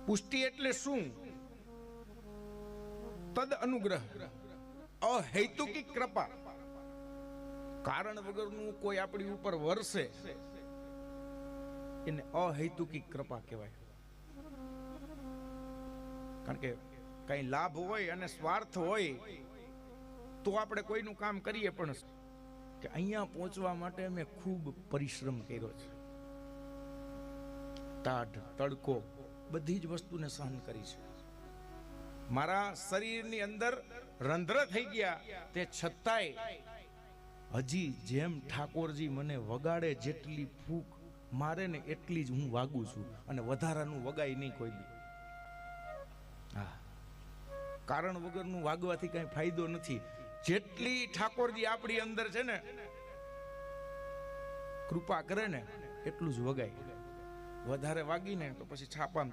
પુષ્ટિ એટલે શું? તદ અનુગ્રહ, અહૈતુકિક કૃપા. કારણ વગરનું કોઈ આપણી ઉપર વરસે એને અહૈતુકિક કૃપા કહેવાય. કારણ કે કઈ લાભ હોય અને સ્વાર્થ હોય તો આપણે કોઈનું કામ કરીએ, પણ કે અહીંયા પહોંચવા માટે મેં ખૂબ પરિશ્રમ કર્યો છે, ટાઢ તડકો બધી જ વસ્તુને સહન કરી છે, મારા શરીરની અંદર રંધ્ર થઈ ગયા, તે છતાંય હજી જેમ ઠાકોરજી મને વગાડે જેટલી ફૂંક મારે ને એટલી જ હું વાગું છું, અને વધારાનું વગાઈ નહીં કોઈ દી. હા, કારણ વગરનું વાગવાથી કઈ ફાયદો નથી. જેટલી ઠાકોરજી આપણી અંદર છે ને કૃપા કરે ને એટલું જ વગાય. વધારે વાગીને તો પછી છાપામાં